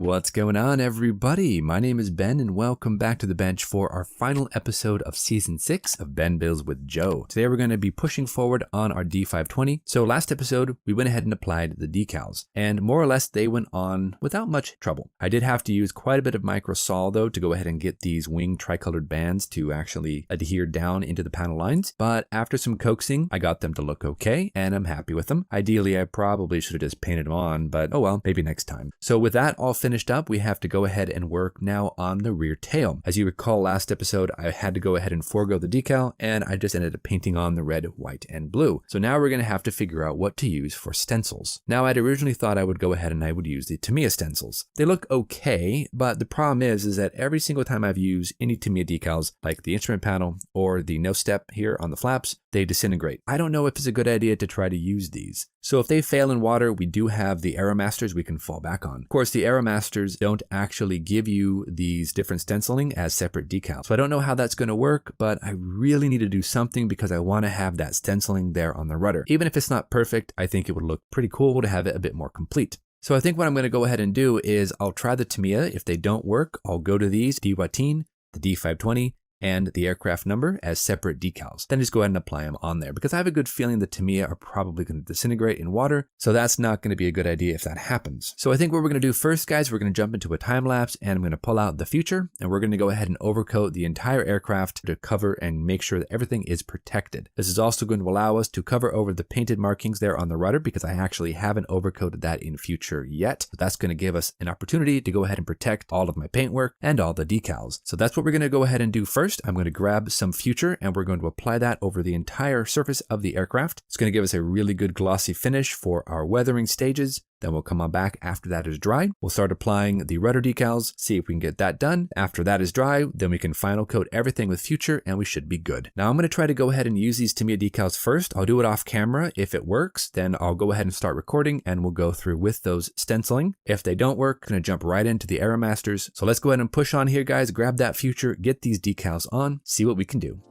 What's going on, everybody? My name is Ben and welcome back to the bench for our final episode of season 6 of Ben Builds with Joe. Today we're going to be pushing forward on our D520. So last episode we went ahead and applied the decals and more or less they went on without much trouble. I did have to use quite a bit of microsol though to go ahead and get these wing tricolored bands to actually adhere down into the panel lines, but after some coaxing I got them to look okay and I'm happy with them. Ideally I probably should have just painted them on, but oh well, maybe next time. So with that all finished up, we have to go ahead and work now on the rear tail. As you recall last episode, I had to go ahead and forego the decal and I just ended up painting on the red, white, and blue. So now we're going to have to figure out what to use for stencils. Now I'd originally thought I would go ahead and I would use the Tamiya stencils. They look okay, but the problem is that every single time I've used any Tamiya decals, like the instrument panel or the no step here on the flaps, they disintegrate. I don't know if it's a good idea to try to use these. So if they fail in water, we do have the Aeromasters we can fall back on. Of course, the Aeromasters don't actually give you these different stenciling as separate decals. So I don't know how that's going to work, but I really need to do something because I want to have that stenciling there on the rudder. Even if it's not perfect, I think it would look pretty cool to have it a bit more complete. So I think what I'm going to go ahead and do is I'll try the Tamiya. If they don't work, I'll go to these Dewoitine, the D520, and the aircraft number as separate decals. Then just go ahead and apply them on there because I have a good feeling the Tamiya are probably going to disintegrate in water. So that's not going to be a good idea if that happens. So I think what we're going to do first, guys, we're going to jump into a time lapse and I'm going to pull out the future and we're going to go ahead and overcoat the entire aircraft to cover and make sure that everything is protected. This is also going to allow us to cover over the painted markings there on the rudder because I actually haven't overcoated that in future yet. So that's going to give us an opportunity to go ahead and protect all of my paintwork and all the decals. So that's what we're going to go ahead and do first. I'm going to grab some future and we're going to apply that over the entire surface of the aircraft. It's going to give us a really good glossy finish for our weathering stages. Then we'll come on back after that is dry. We'll start applying the rudder decals, see if we can get that done. After that is dry, then we can final coat everything with future and we should be good. Now I'm going to try to go ahead and use these Tamiya decals first. I'll do it off camera. If it works, then I'll go ahead and start recording and we'll go through with those stenciling. If they don't work, I'm going to jump right into the Aeromasters. So let's go ahead and push on here, guys. Grab that future, get these decals on, see what we can do.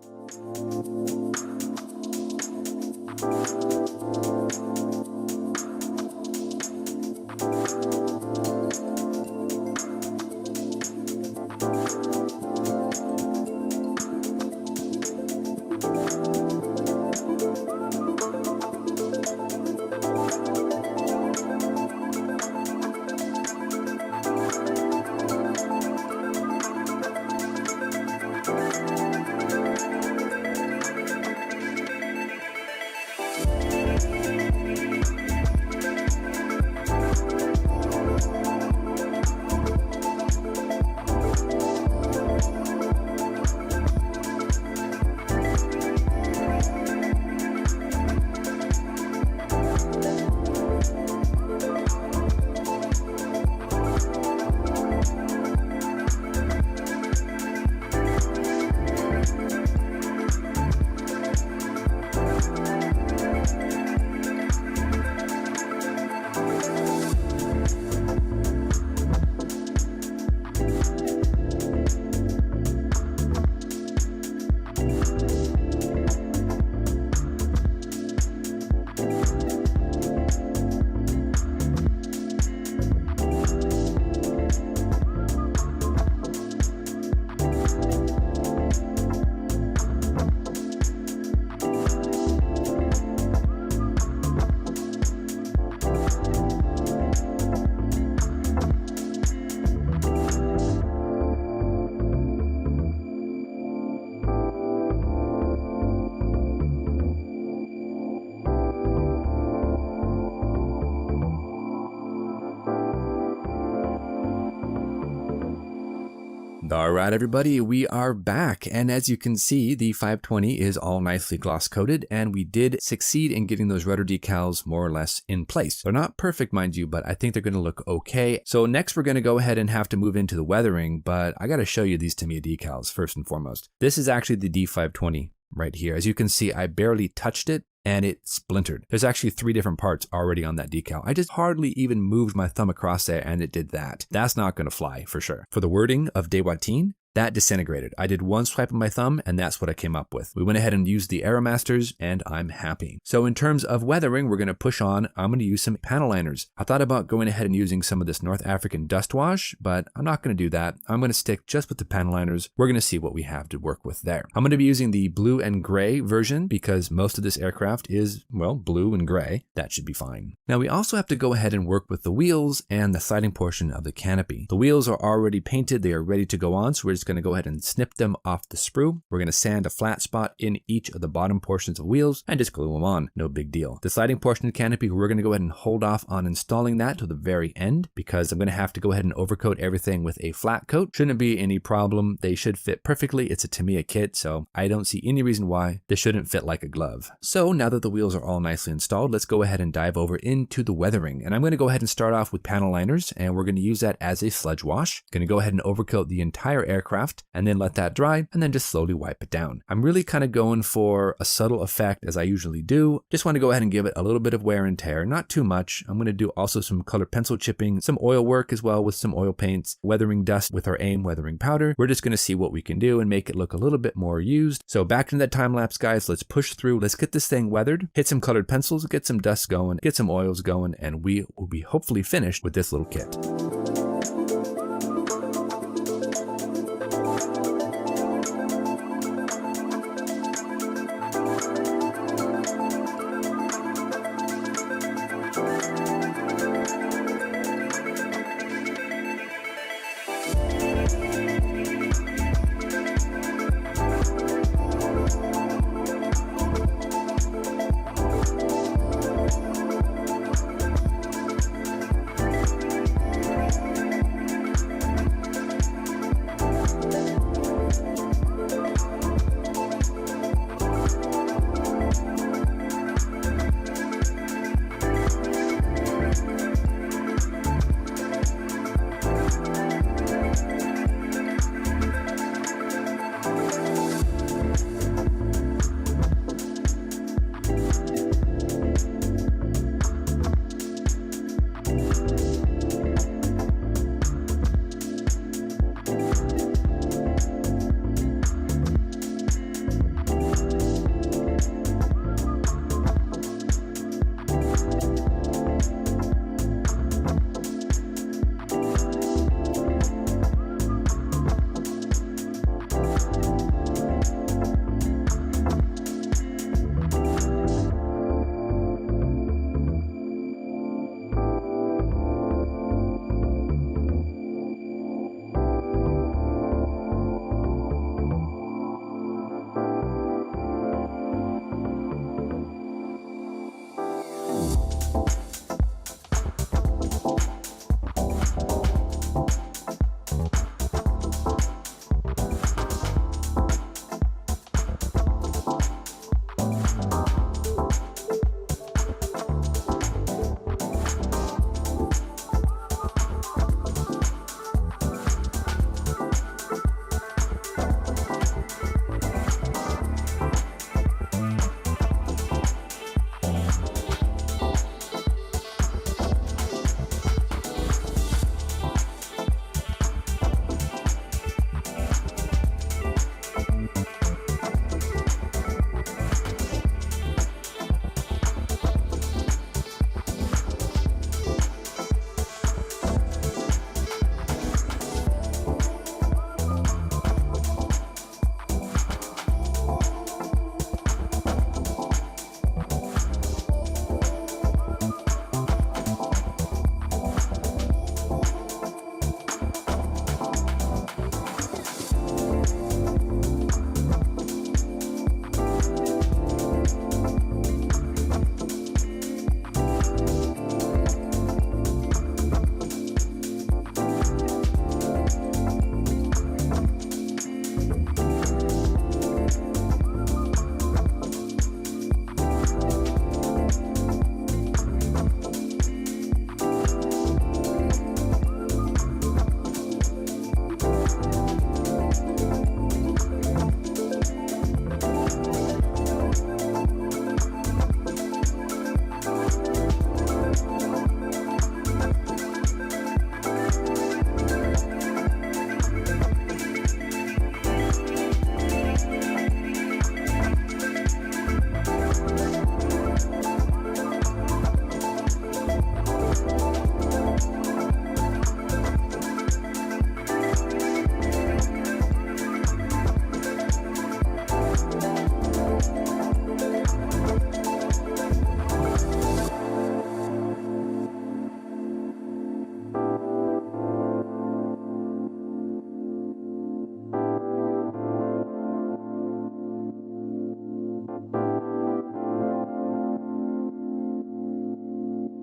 All right, everybody, we are back. And as you can see, the 520 is all nicely gloss coated and we did succeed in getting those rudder decals more or less in place. They're not perfect, mind you, but I think they're going to look okay. So next we're going to go ahead and have to move into the weathering, but I got to show you these Tamiya decals first and foremost. This is actually the D520 right here. As you can see, I barely touched it and it splintered. There's actually 3 different parts already on that decal. I just hardly even moved my thumb across there and it did that. That's not gonna fly for sure. For the wording of Dewoitine, that disintegrated. I did one swipe of my thumb and that's what I came up with. We went ahead and used the Aeromasters and I'm happy. So in terms of weathering, we're going to push on. I'm going to use some panel liners. I thought about going ahead and using some of this North African dust wash, but I'm not going to do that. I'm going to stick just with the panel liners. We're going to see what we have to work with there. I'm going to be using the blue and gray version because most of this aircraft is, well, blue and gray. That should be fine. Now we also have to go ahead and work with the wheels and the siding portion of the canopy. The wheels are already painted. They are ready to go on. So we're just going to go ahead and snip them off the sprue. We're going to sand a flat spot in each of the bottom portions of wheels and just glue them on. No big deal. The siding portion of the canopy, we're going to go ahead and hold off on installing that to the very end because I'm going to have to go ahead and overcoat everything with a flat coat. Shouldn't be any problem. They should fit perfectly. It's a Tamiya kit, so I don't see any reason why this shouldn't fit like a glove. So now that the wheels are all nicely installed, let's go ahead and dive over into the weathering. And I'm going to go ahead and start off with panel liners, and we're going to use that as a sludge wash. Going to go ahead and overcoat the entire aircraft and then let that dry and then just slowly wipe it down. I'm really kind of going for a subtle effect as I usually do. Just want to go ahead and give it a little bit of wear and tear, not too much. I'm going to do also some colored pencil chipping, some oil work as well with some oil paints, weathering dust with our AIM weathering powder. We're just going to see what we can do and make it look a little bit more used. So back into that time lapse, guys. Let's push through. Let's get this thing weathered, hit some colored pencils, get some dust going, get some oils going, and we will be hopefully finished with this little kit.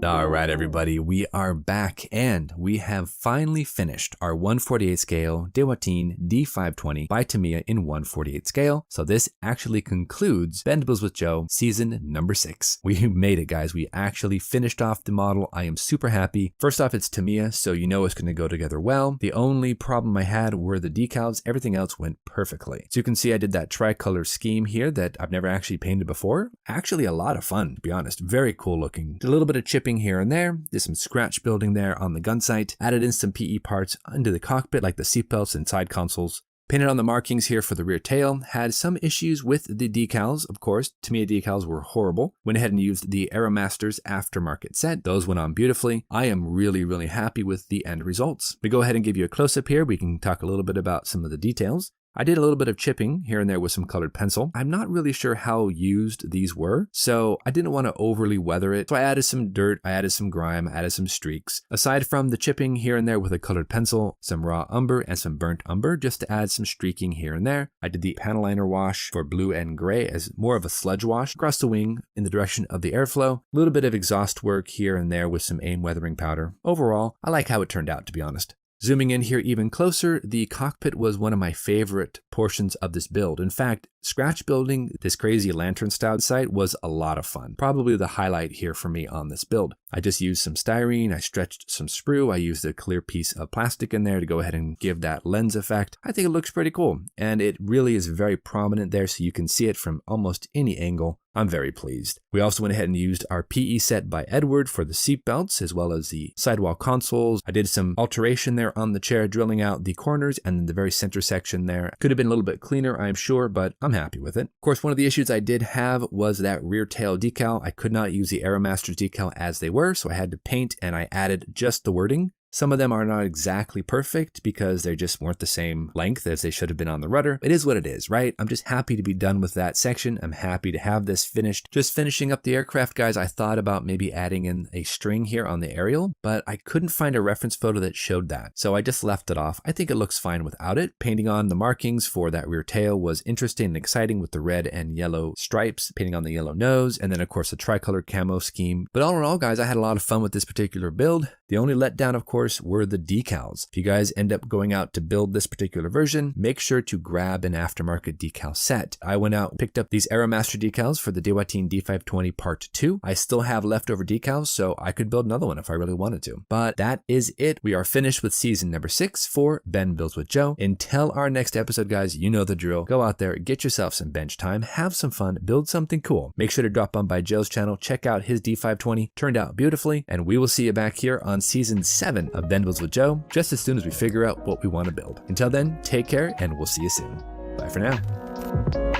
All right, everybody, we are back and we have finally finished our 1/48 scale Dewoitine D520 by Tamiya in 1/48 scale. So this actually concludes Bend Bills with Joe season number 6. We made it, guys. We actually finished off the model. I am super happy. First off, it's Tamiya, so you know it's going to go together well. The only problem I had were the decals. Everything else went perfectly. So you can see I did that tricolor scheme here that I've never actually painted before. Actually a lot of fun, to be honest. Very cool looking. Did a little bit of chipping here and there, did some scratch building there on the gun sight, added in some PE parts into the cockpit like the seatbelts and side consoles. Painted on the markings here for the rear tail, had some issues with the decals, of course. Tamiya decals were horrible. Went ahead and used the Aeromasters aftermarket set. Those went on beautifully. I am really happy with the end results. We go ahead and give you a close-up here. We can talk a little bit about some of the details. I did a little bit of chipping here and there with some colored pencil. I'm not really sure how used these were, so I didn't want to overly weather it. So I added some dirt, I added some grime, I added some streaks. Aside from the chipping here and there with a colored pencil, some raw umber and some burnt umber just to add some streaking here and there. I did the panel liner wash for blue and gray as more of a sludge wash across the wing in the direction of the airflow. A little bit of exhaust work here and there with some aim weathering powder. Overall, I like how it turned out, to be honest. Zooming in here even closer, the cockpit was one of my favorite portions of this build. In fact, scratch building this crazy lantern style sight was a lot of fun. Probably the highlight here for me on this build. I just used some styrene, I stretched some sprue, I used a clear piece of plastic in there to go ahead and give that lens effect. I think it looks pretty cool, and it really is very prominent there so you can see it from almost any angle. I'm very pleased. We also went ahead and used our PE set by Edward for the seat belts as well as the sidewall consoles. I did some alteration there on the chair, drilling out the corners and then the very center section there. Could have been a little bit cleaner, I'm sure, but I'm happy with it. Of course, one of the issues I did have was that rear tail decal. I could not use the Aeromasters decal as they were, so I had to paint and I added just the wording. Some of them are not exactly perfect because they just weren't the same length as they should have been on the rudder. It is what it is, right? I'm just happy to be done with that section. I'm happy to have this finished. Just finishing up the aircraft, guys, I thought about maybe adding in a string here on the aerial, but I couldn't find a reference photo that showed that. So I just left it off. I think it looks fine without it. Painting on the markings for that rear tail was interesting and exciting with the red and yellow stripes, painting on the yellow nose, and then of course the tricolor camo scheme. But all in all, guys, I had a lot of fun with this particular build. The only letdown, of course, were the decals. If you guys end up going out to build this particular version, make sure to grab an aftermarket decal set. I went out and picked up these Aeromaster decals for the Dewoitine D520 Part 2. I still have leftover decals, so I could build another one if I really wanted to. But that is it. We are finished with season number 6 for Ben Builds with Joe. Until our next episode, guys, you know the drill. Go out there, get yourself some bench time, have some fun, build something cool. Make sure to drop on by Joe's channel, check out his D520. Turned out beautifully, and we will see you back here on season 7 of Ben Builds with Joe, just as soon as we figure out what we want to build. Until then, take care, and we'll see you soon. Bye for now.